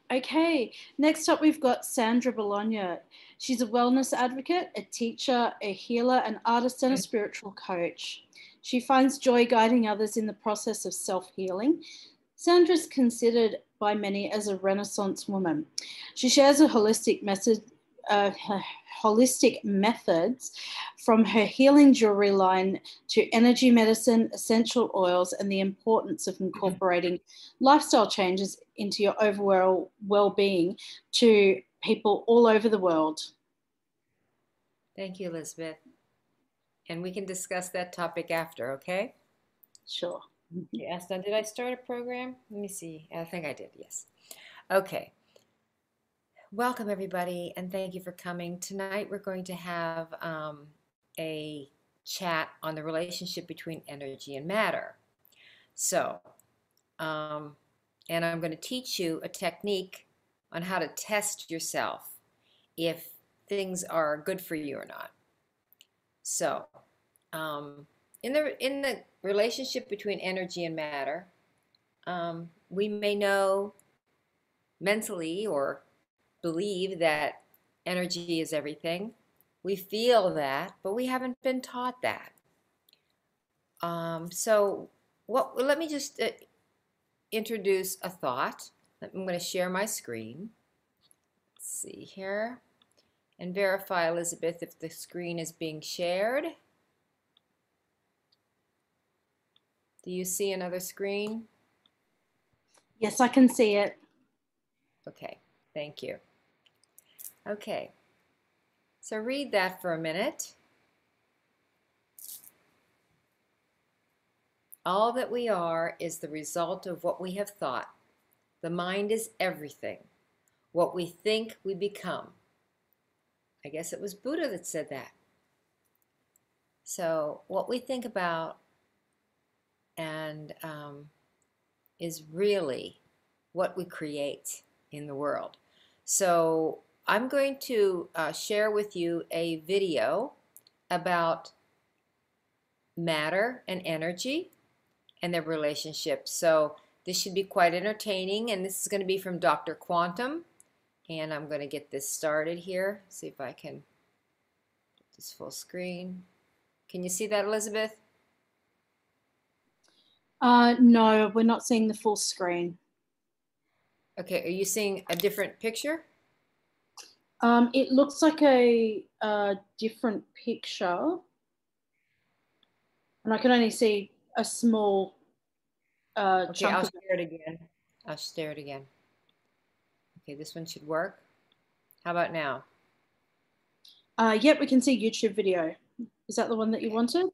Okay, next up we've got Sandra Bolognia. She's a wellness advocate, a teacher, a healer, an artist, and a spiritual coach. She finds joy guiding others in the process of self-healing. Sandra is considered by many as a Renaissance woman. She shares a holistic methods from her healing jewelry line to energy medicine, essential oils, and the importance of incorporating lifestyle changes into your overall well-being to people all over the world. Thank you, Elizabeth. And we can discuss that topic after, okay? Sure. You asked, did I start a program? Let me see. I think I did, yes. Okay. Welcome, everybody, and thank you for coming. Tonight, we're going to have a chat on the relationship between energy and matter. So, and I'm going to teach you a technique on how to test yourself if things are good for you or not. So, in the relationship between energy and matter, we may know mentally or believe that energy is everything. We feel that, but we haven't been taught that. Let me just introduce a thought. I'm going to share my screen. Let's see here. And verify, Elizabeth, if the screen is being shared. Do you see another screen? Yes, I can see it. Okay, thank you. Okay, so read that for a minute. All that we are is the result of what we have thought. The mind is everything. What we think, we become. I guess it was Buddha that said that. So what we think about and is really what we create in the world. So I'm going to share with you a video about matter and energy and their relationship. So this should be quite entertaining, and this is going to be from Dr. Quantum. And I'm going to get this started here. See if I can put this full screen. Can you see that, Elizabeth? No, we're not seeing the full screen. Okay, are you seeing a different picture? It looks like a different picture. And I can only see a small okay, chunk I'll of share it again. I'll share it again. Okay, this one should work. How about now? Yep, we can see YouTube video. Is that the one that you wanted?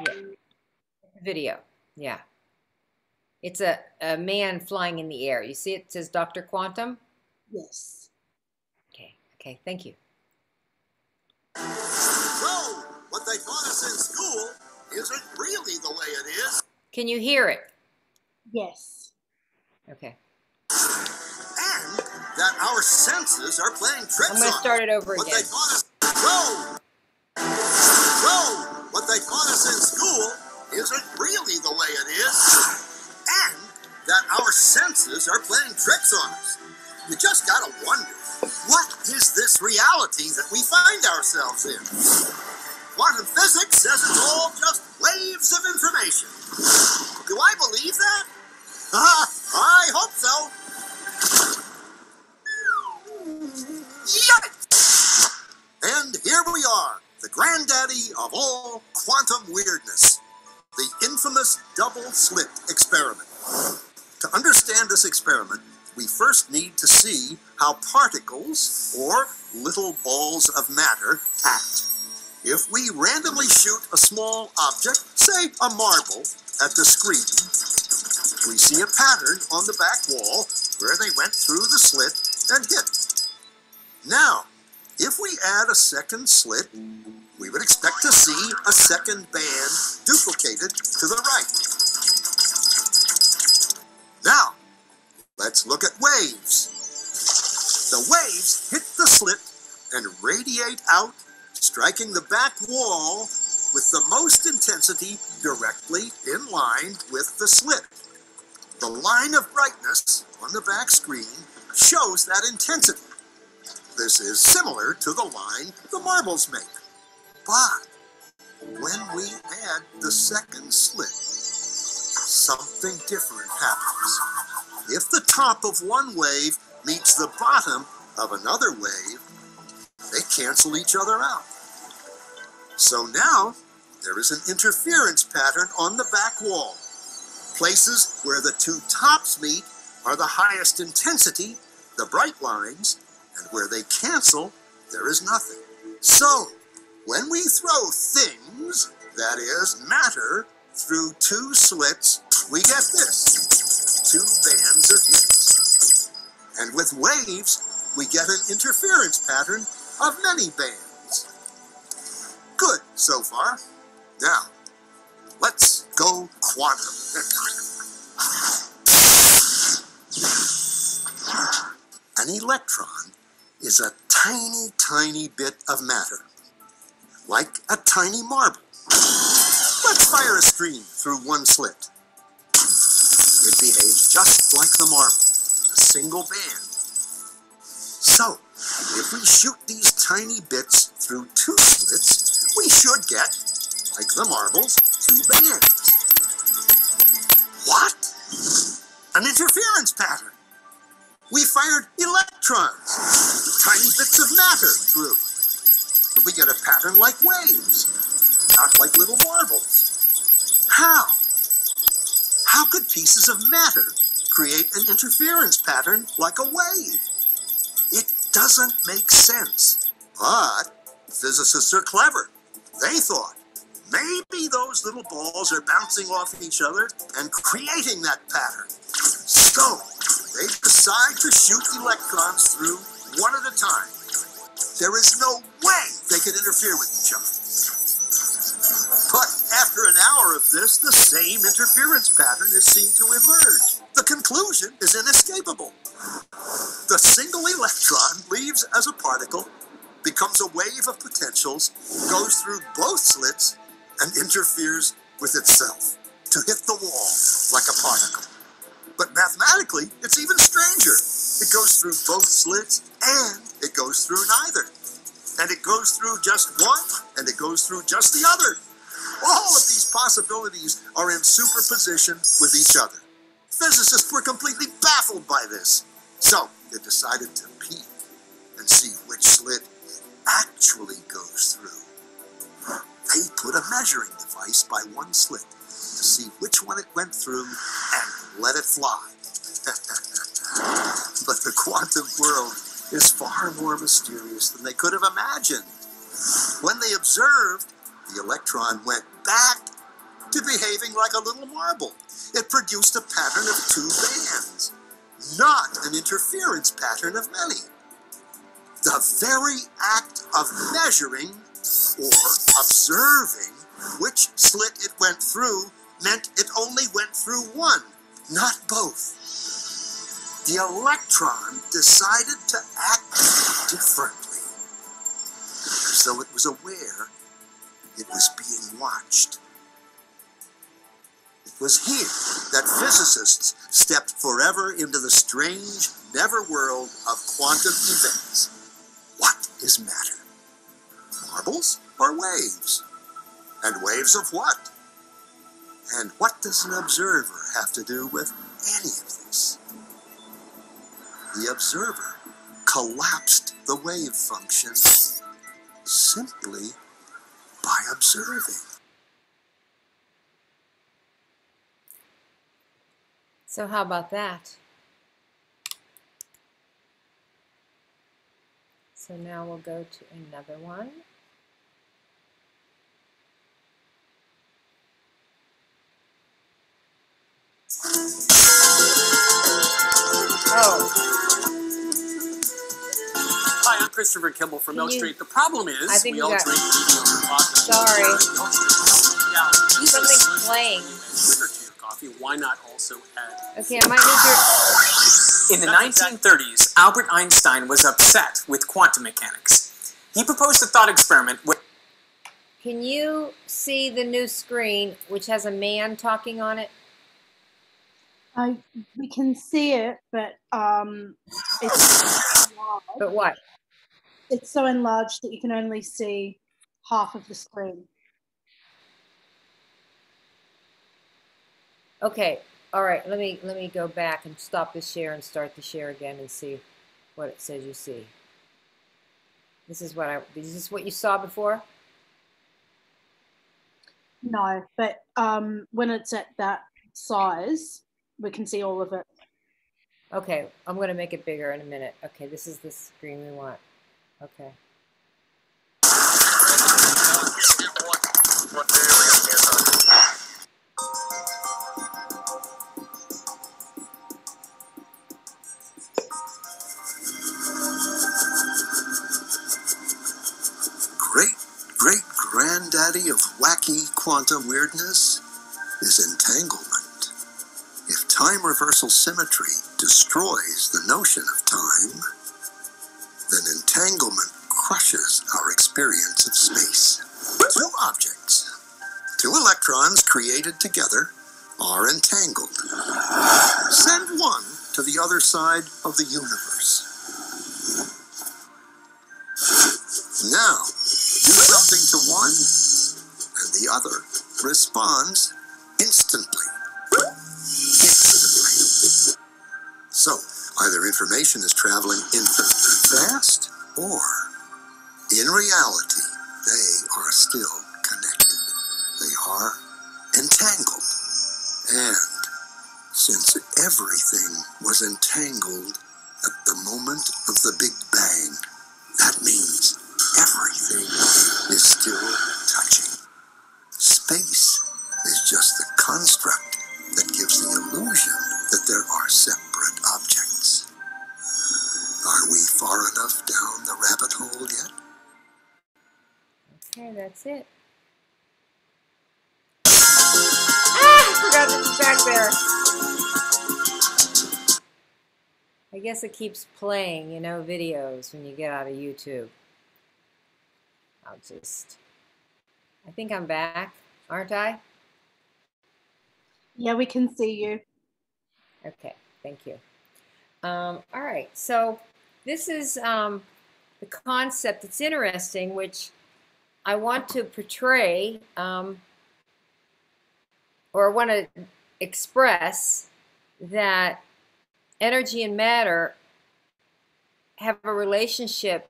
Yeah. Video, yeah. It's a man flying in the air. You see it says Dr. Quantum? Yes. Okay, thank you. So, what they taught us in school isn't really the way it is. Can you hear it? Yes. Okay. And that our senses are playing tricks on us. I'm going to start it over what again. They taught us, what they taught us in school isn't really the way it is. And that our senses are playing tricks on us. You just gotta wonder, what is this reality that we find ourselves in? Quantum physics says it's all just waves of information. Do I believe that? I hope so. Yikes! And here we are, the granddaddy of all quantum weirdness, the infamous double-slit experiment. To understand this experiment, we first need to see how particles, or little balls of matter, act. If we randomly shoot a small object, say a marble, at the screen, we see a pattern on the back wall where they went through the slit and hit. Now, if we add a second slit, we would expect to see a second band duplicated to the right. Now, let's look at waves. The waves hit the slit and radiate out, striking the back wall with the most intensity directly in line with the slit. The line of brightness on the back screen shows that intensity. This is similar to the line the marbles make. But when we add the second slit, something different happens. If the top of one wave meets the bottom of another wave, they cancel each other out. So now there is an interference pattern on the back wall. Places where the two tops meet are the highest intensity, the bright lines, and where they cancel, there is nothing. So, when we throw things, that is, matter, through two slits, we get this, two bands of hits. And with waves, we get an interference pattern of many bands. Good so far. Now, let's go quantum. An electron is a tiny, tiny bit of matter, like a tiny marble. Let's fire a stream through one slit. It behaves just like the marble, a single band. So, if we shoot these tiny bits through two slits, we should get, like the marbles, two bands. What? An interference pattern. We fired electrons, tiny bits of matter through. But we get a pattern like waves, not like little marbles. How? How could pieces of matter create an interference pattern like a wave? It doesn't make sense. But physicists are clever. They thought, maybe those little balls are bouncing off each other and creating that pattern. So, they decide to shoot electrons through one at a time. There is no way they could interfere with each other. But after an hour of this, the same interference pattern is seen to emerge. The conclusion is inescapable. The single electron leaves as a particle, becomes a wave of potentials, goes through both slits, and interferes with itself to hit the wall like a particle. But mathematically, it's even stranger. It goes through both slits, and it goes through neither. And it goes through just one, and it goes through just the other. All of these possibilities are in superposition with each other. Physicists were completely baffled by this. So they decided to peek and see which slit it actually goes through. They put a measuring device by one slit to see which one it went through and let it fly. But the quantum world is far more mysterious than they could have imagined. When they observed, the electron went back to behaving like a little marble. It produced a pattern of two bands, not an interference pattern of many. The very act of measuring or observing which slit it went through meant it only went through one, not both. The electron decided to act differently, as though it was aware it was being watched. It was here that physicists stepped forever into the strange, never world of quantum events. What is matter? Marbles or waves? And waves of what? And what does an observer have to do with any of this? The observer collapsed the wave function simply by observing. So how about that? So now we'll go to another one. Oh. Hi, I'm Christopher Kimball from Milk Street. The problem is we all drink mediocre coffee. Sorry. Yeah. Something's playing. Sugar to your coffee. Why not also add? Okay, I might need your... In the 1930s, Albert Einstein was upset with quantum mechanics. He proposed a thought experiment where... Can you see the new screen, which has a man talking on it? We can see it, but it's But what? It's so enlarged that you can only see half of the screen. Okay, all right, let me go back and stop the share and start the share again and see what it says you see. Is this what you saw before? No, but when it's at that size, we can see all of it. Okay, I'm going to make it bigger in a minute. Okay, this is the screen we want. Okay. Great-great-granddaddy of wacky quantum weirdness is entanglement. If time reversal symmetry destroys the notion of time, then entanglement crushes our experience of space. Two objects, two electrons created together, are entangled. Send one to the other side of the universe. Now, do something to one, and the other responds instantly. So, either information is traveling infinitely fast, or, in reality, they are still connected. They are entangled. And, since everything was entangled at the moment of the Big Bang, that means everything is still touching. Space is just the construct that gives the illusion that there are separate objects. Are we far enough down the rabbit hole yet? Okay, that's it. I forgot this back there. I guess it keeps playing, you know, videos when you get out of YouTube. I think I'm back, aren't I? Yeah, we can see you. Okay, thank you. All right, so this is the concept that's interesting, which I want to portray, or want to express that energy and matter have a relationship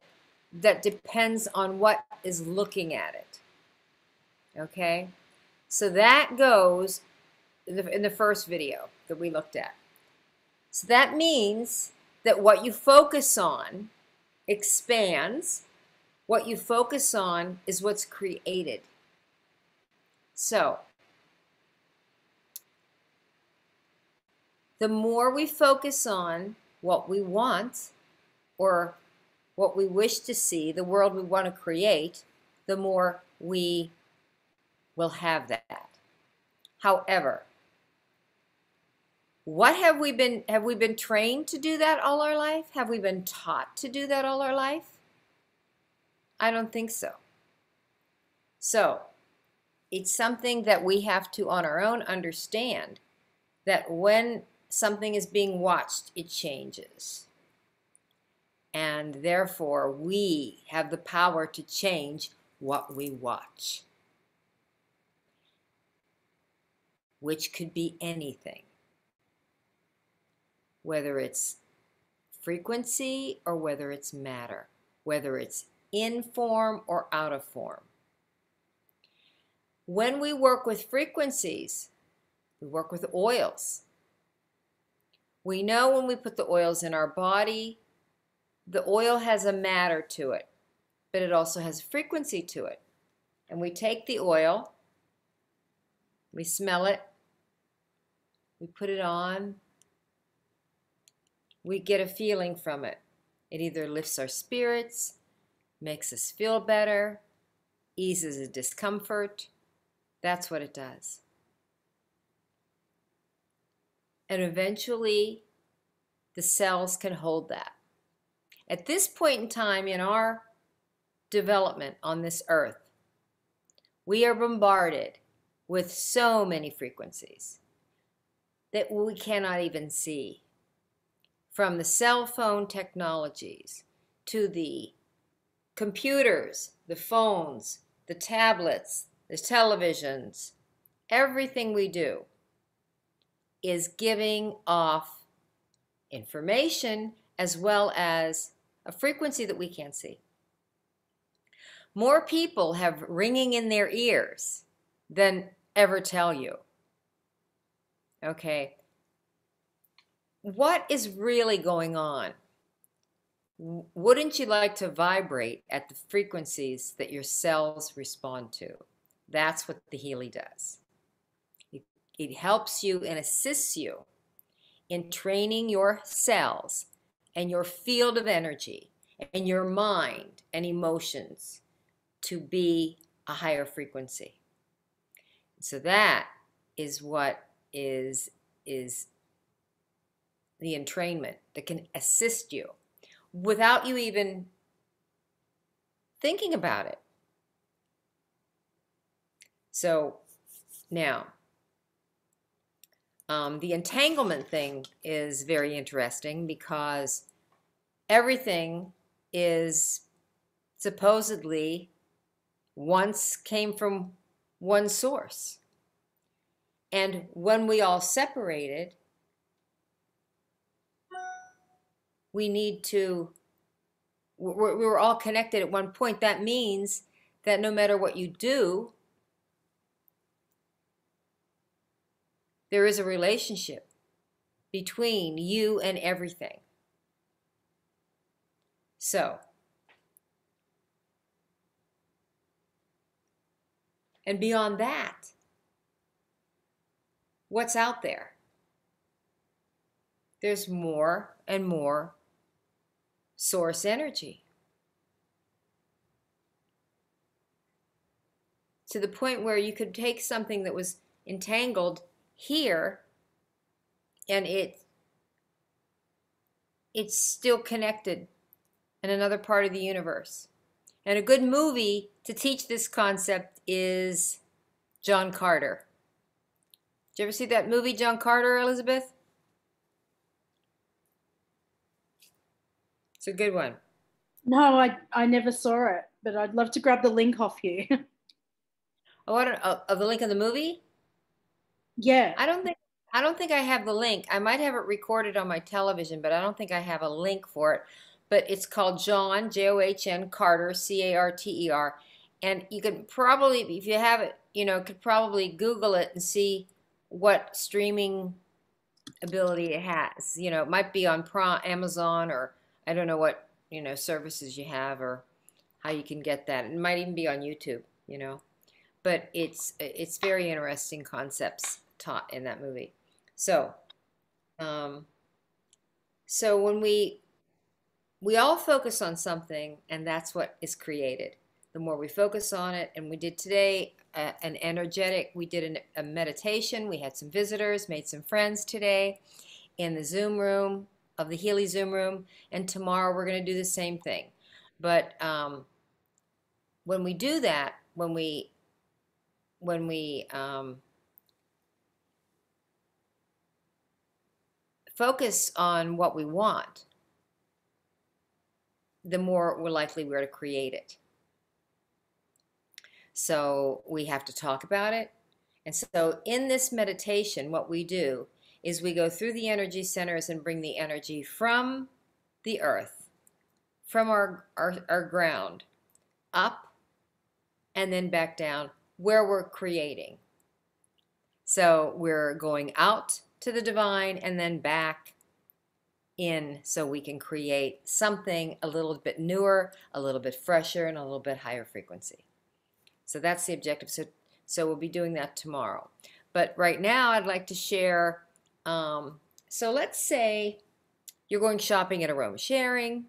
that depends on what is looking at it. Okay, so that goes in the first video that we looked at. So that means that what you focus on expands. What you focus on is what's created. So the more we focus on what we want or what we wish to see, the world we want to create, the more we will have that. However, what have we been trained to do that all our life? Have we been taught to do that all our life? I don't think so. So it's something that we have to on our own understand, that when something is being watched, it changes. And therefore, we have the power to change what we watch, which could be anything, whether it's frequency or whether it's matter, whether it's in form or out of form. When we work with frequencies, we work with oils. We know when we put the oils in our body, the oil has a matter to it, but it also has a frequency to it. And we take the oil, we smell it, we put it on, we get a feeling from it. It either lifts our spirits, makes us feel better, eases a discomfort. That's what it does. And eventually, the cells can hold that. At this point in time in our development on this earth, we are bombarded with so many frequencies that we cannot even see. from the cell phone technologies to the computers, the phones, the tablets, the televisions, everything we do is giving off information as well as a frequency that we can't see. More people have ringing in their ears than ever tell you. Okay, what is really going on? Wouldn't you like to vibrate at the frequencies that your cells respond to? That's what the Healy does. It helps you and assists you in training your cells and your field of energy and your mind and emotions to be a higher frequency. So that is what is the entrainment that can assist you without you even thinking about it. So now, the entanglement thing is very interesting because everything is supposedly once came from one source. And when we all separated, we were all connected at one point. That means that no matter what you do, there is a relationship between you and everything. So, and beyond that, what's out there? There's more and more source energy. To the point where you could take something that was entangled here and it's still connected in another part of the universe. And a good movie to teach this concept is John Carter. Did you ever see that movie, John Carter, Elizabeth? It's a good one. No, I never saw it, but I'd love to grab the link off you. Oh, of the link of the movie? Yeah. I don't think I have the link. I might have it recorded on my television, but I don't think I have a link for it. But it's called John, John Carter, Carter. And you could probably, if you have it, could probably Google it and see what streaming ability it has. It might be on Amazon, or I don't know what, services you have or how you can get that. It might even be on YouTube, But it's very interesting concepts taught in that movie. So, so when we all focus on something, and that's what is created. The more we focus on it, and we did today an energetic, we did a meditation. We had some visitors, made some friends today in the Zoom room, of the Healy Zoom room, and tomorrow we're going to do the same thing. But when we do that, when we focus on what we want, the more we're to create it. So we have to talk about it. And so in this meditation, what we do is we go through the energy centers and bring the energy from the earth, from our ground, up and then back down where we're creating. So we're going out to the divine and then back in so we can create something a little bit newer, a little bit fresher, and a little bit higher frequency. So that's the objective. So we'll be doing that tomorrow. But right now I'd like to share, so let's say you're going shopping at AromaSharing,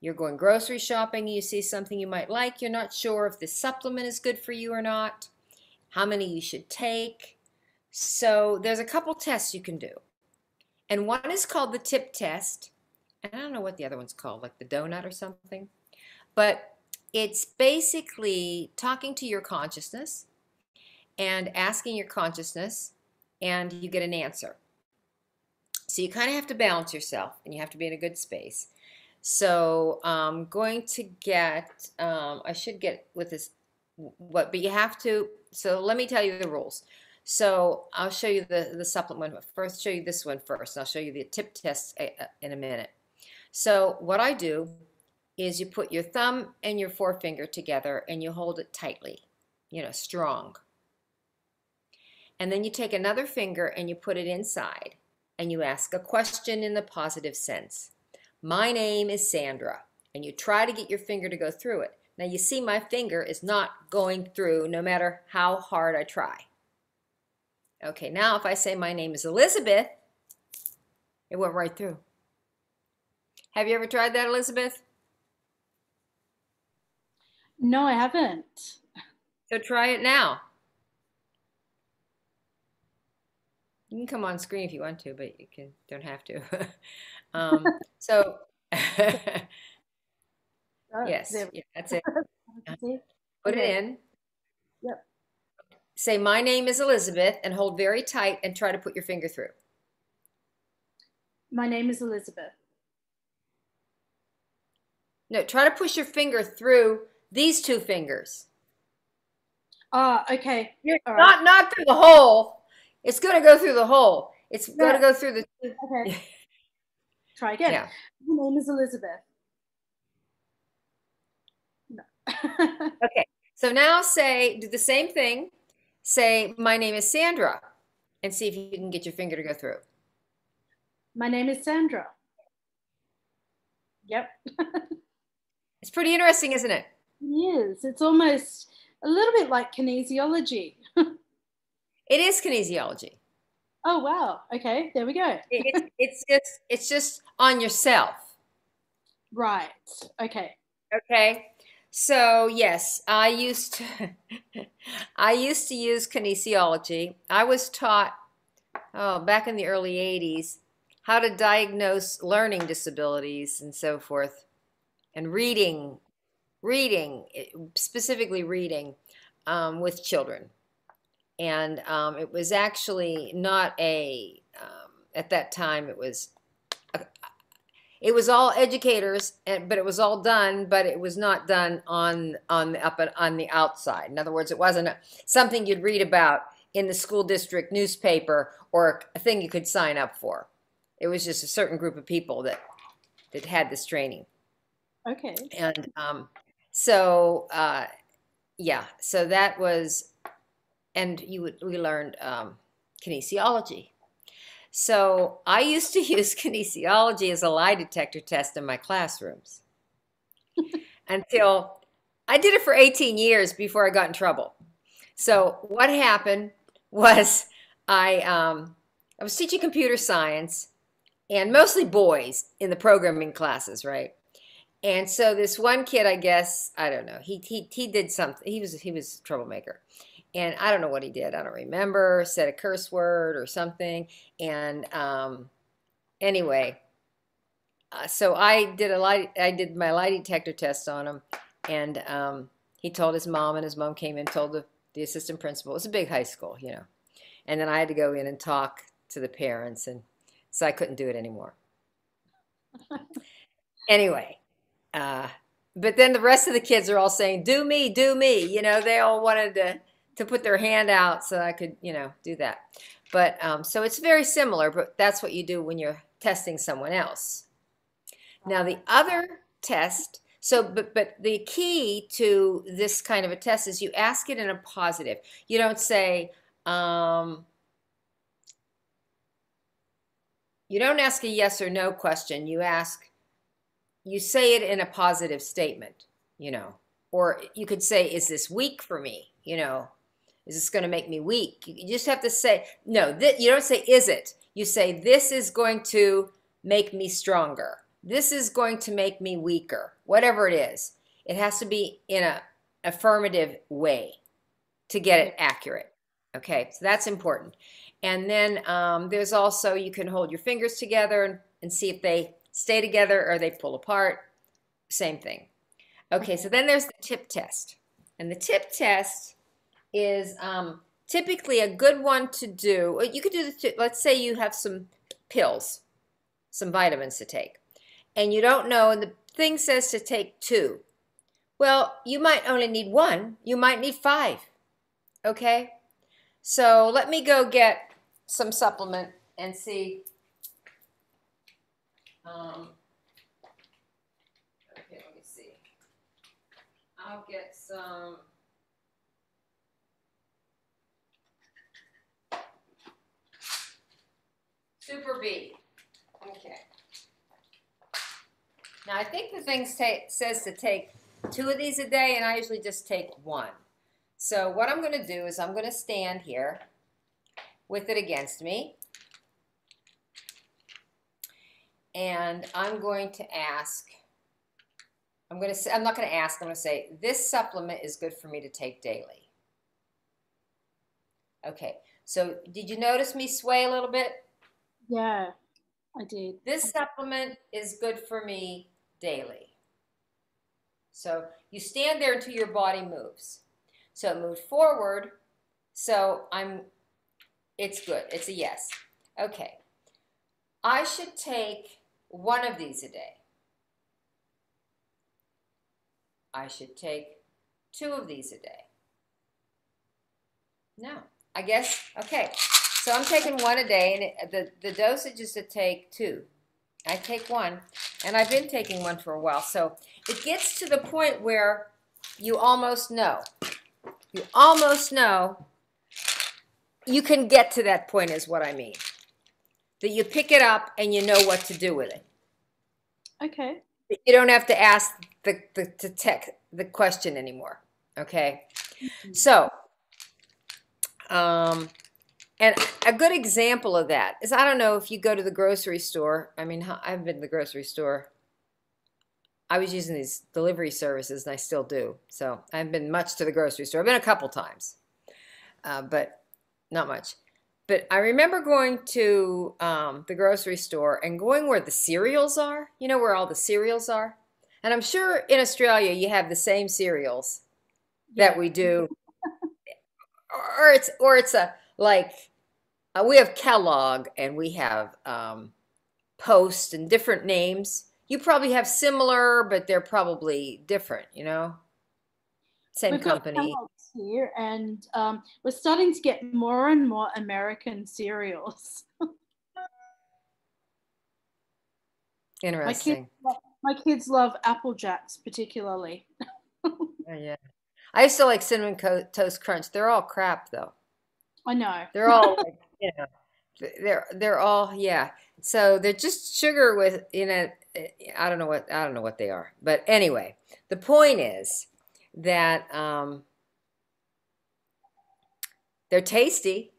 you're going grocery shopping, you see something you might like, you're not sure if this supplement is good for you or not, how many you should take. So there's a couple tests you can do. And one is called the tip test. And I don't know what the other one's called, like the donut or something. But it's basically talking to your consciousness and asking your consciousness, and you get an answer. So you kind of have to balance yourself, and you have to be in a good space. So I'm going to get, I should get with this, but you have to, so let me tell you the rules. So I'll show you the supplement first, show you this one first, and I'll show you the tip test in a minute. So what I do is you put your thumb and your forefinger together and you hold it tightly, strong. And then you take another finger and you put it inside and you ask a question in the positive sense. My name is Sandra, and you try to get your finger to go through it. Now you see my finger is not going through no matter how hard I try. Okay, now if I say my name is Elizabeth, it went right through. Have you ever tried that, Elizabeth? No, I haven't. So try it now. You can come on screen if you want to, but you don't have to. So, yes, yeah, that's it. Put it in. Yep. Say, my name is Elizabeth, and hold very tight and try to put your finger through. My name is Elizabeth. No, try to push your finger through these two fingers. Okay. Not through the hole. It's going to go through the hole. It's going to go through the... Okay. Try again. Yeah. My name is Elizabeth. No. Okay. So now do the same thing. Say, my name is Sandra, and see if you can get your finger to go through. My name is Sandra. Yep. It's pretty interesting, isn't it? It is. It's almost a little bit like kinesiology. It is kinesiology. Oh, wow. Okay, there we go. It's just on yourself. Right. Okay. Okay. So yes, I used to use kinesiology. I was taught, back in the early 80s, how to diagnose learning disabilities and so forth, and reading, specifically reading, with children. And it was actually not at that time, it was all educators, but it was all done, but it was not done on the outside. In other words, it wasn't something you'd read about in the school district newspaper or a thing you could sign up for. It was just a certain group of people that had this training. Okay. And so that was, and we learned kinesiology. So I used to use kinesiology as a lie detector test in my classrooms until I did it for 18 years before I got in trouble. So what happened was I was teaching computer science, and mostly boys in the programming classes, right? And so this one kid, I guess, I don't know, he did something. He was a troublemaker. And I don't know what he did. I don't remember. Said a curse word or something. And anyway, so I did my lie detector test on him, and he told his mom, and his mom came in and told the assistant principal. It was a big high school, And then I had to go in and talk to the parents, and so I couldn't do it anymore. Anyway, but then the rest of the kids are all saying, "Do me, do me." They all wanted to put their hand out so I could, do that. But so it's very similar, but that's what you do when you're testing someone else. Now the other test, but the key to this kind of a test is you ask it in a positive. You don't say, you don't ask a yes or no question. You say it in a positive statement, or you could say, is this weak for me? Is this going to make me weak? You just have to say, no, you don't say, is it? You say, this is going to make me stronger. This is going to make me weaker. Whatever it is. It has to be in an affirmative way to get it accurate. Okay, so that's important. And then there's also, you can hold your fingers together and see if they stay together or they pull apart. Same thing. Okay, so then there's the tip test. And the tip test is typically a good one to do. You could do let's say you have some pills, some vitamins to take, and you don't know, and the thing says to take 2. Well, you might only need 1. You might need 5. Okay? So let me go get some supplement and see. Okay, let me see. I'll get some. Super B. Okay. Now, I think the thing says to take 2 of these a day, and I usually just take 1. So what I'm going to do is I'm going to stand here with it against me, and I'm going to ask, I'm not going to ask, I'm going to say, this supplement is good for me to take daily. Okay, so did you notice me sway a little bit? Yeah, I did. This supplement is good for me daily. So you stand there until your body moves. So it moved forward, so it's good, it's a yes. Okay, I should take 1 of these a day. I should take 2 of these a day. No, I guess, okay. So I'm taking 1 a day, and the dosage is to take 2. I take 1, and I've been taking 1 for a while. So it gets to the point where you almost know. You almost know. You can get to that point is what I mean. That you pick it up and you know what to do with it. Okay. You don't have to ask the question anymore. Okay? So, and a good example of that is, I don't know if you go to the grocery store. I mean, I've been to the grocery store. I was using these delivery services, and I still do. So I haven't been much to the grocery store. I've been a couple times, but not much. But I remember going to the grocery store and going where the cereals are. You know where all the cereals are? And I'm sure in Australia you have the same cereals that we do. Or it's a, like, we have Kellogg and we have Post and different names. You probably have similar, but they're probably different, you know? Same company. We've got Kellogg's here, and we're starting to get more and more American cereals. Interesting. My kids love Apple Jacks particularly. Oh, yeah. I used to like Cinnamon Toast Crunch. They're all crap, though. I know. They're all, like, you know, they're all, yeah. So they're just sugar with, you know, I don't know what they are. But anyway, the point is that they're tasty.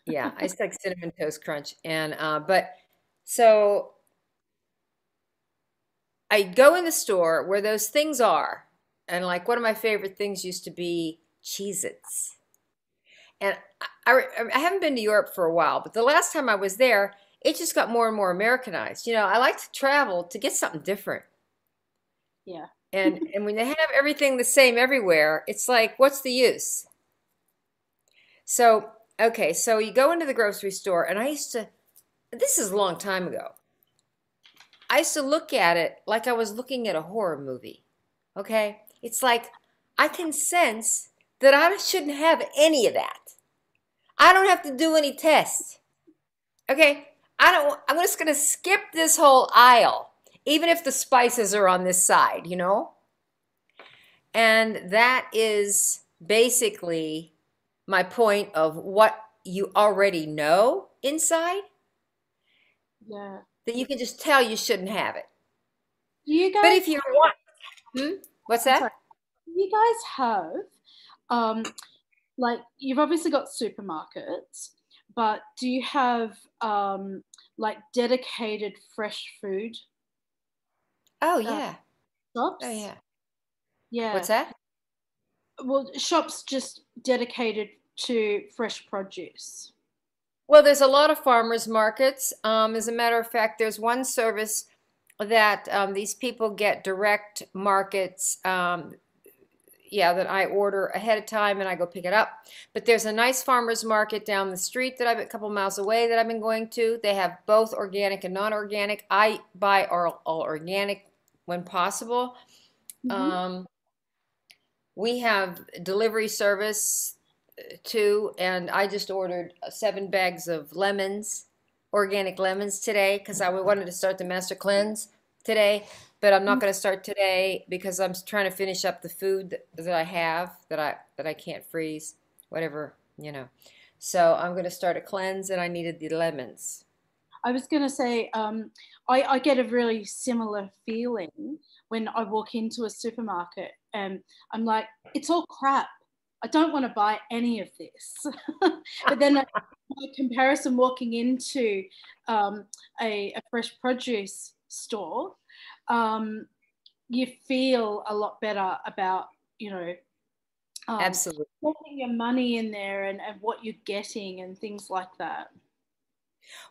Yeah, I just like Cinnamon Toast Crunch. And but so I go in the store where those things are, and like one of my favorite things used to be Cheez-Its. And I haven't been to Europe for a while, but the last time I was there, it just got more and more Americanized. You know, I like to travel to get something different. Yeah. And when they have everything the same everywhere, it's like, what's the use? So, okay, so you go into the grocery store, and this is a long time ago. I used to look at it like I was looking at a horror movie. Okay? It's like I can sense that I shouldn't have any of that. I don't have to do any tests. Okay? I'm just going to skip this whole aisle, even if the spices are on this side, you know? And that is basically my point of what you already know inside. Yeah. That you can just tell you shouldn't have it. Do you guys? But if you want, what's that? Sorry. Do you guys have, like, you've obviously got supermarkets, but do you have like dedicated fresh food? Oh yeah. Shops? Oh yeah. Yeah. What's that? Well, shops just dedicated to fresh produce. Well, there's a lot of farmers markets. As a matter of fact, there's one service that these people get direct markets. yeah, that I order ahead of time and I go pick it up. But there's a nice farmer's market down the street that I've a couple miles away that I've been going to. They have both organic and non-organic. I buy all organic when possible. We have delivery service too, and I just ordered 7 bags of lemons, organic lemons today, because I wanted to start the master cleanse today. But I'm not going to start today because I'm trying to finish up the food that I have that I can't freeze, whatever, you know. So I'm going to start a cleanse, and I needed the lemons. I was going to say, I get a really similar feeling when I walk into a supermarket, and I'm like, it's all crap. I don't want to buy any of this. But then by comparison, walking into a fresh produce store, you feel a lot better about, you know, absolutely, putting your money in there and what you're getting and things like that.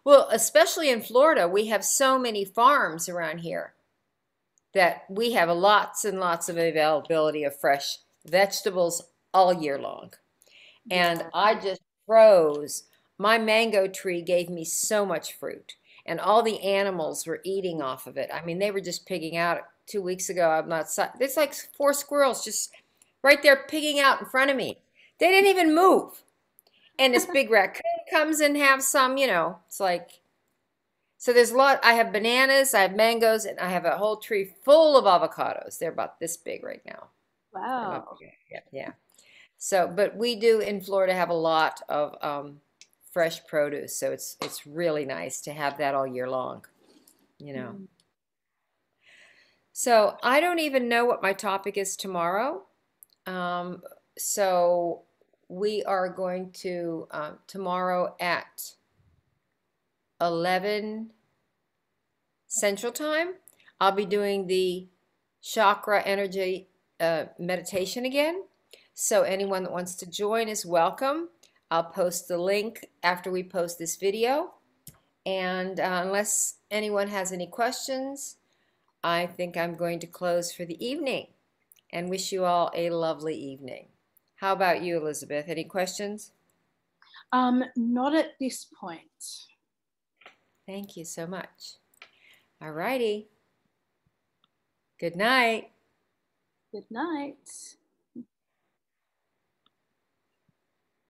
Well, especially in Florida, we have so many farms around here that we have lots and lots of availability of fresh vegetables all year long. And I just froze. My mango tree gave me so much fruit, and all the animals were eating off of it. I mean, they were just pigging out 2 weeks ago. I'm not. There's like 4 squirrels just right there pigging out in front of me. They didn't even move. And this big raccoon comes and have some, you know, it's like, so there's a lot. I have bananas, I have mangoes, and I have a whole tree full of avocados. They're about this big right now. Wow. Yeah. So, but we do in Florida have a lot of fresh produce. So it's really nice to have that all year long, you know. So I don't even know what my topic is tomorrow. So we are going to, tomorrow at 11 Central Time, I'll be doing the chakra energy meditation again. So anyone that wants to join is welcome. I'll post the link after we post this video. And unless anyone has any questions, I think I'm going to close for the evening and wish you all a lovely evening. How about you, Elizabeth? Any questions? Not at this point. Thank you so much. All righty. Good night. Good night.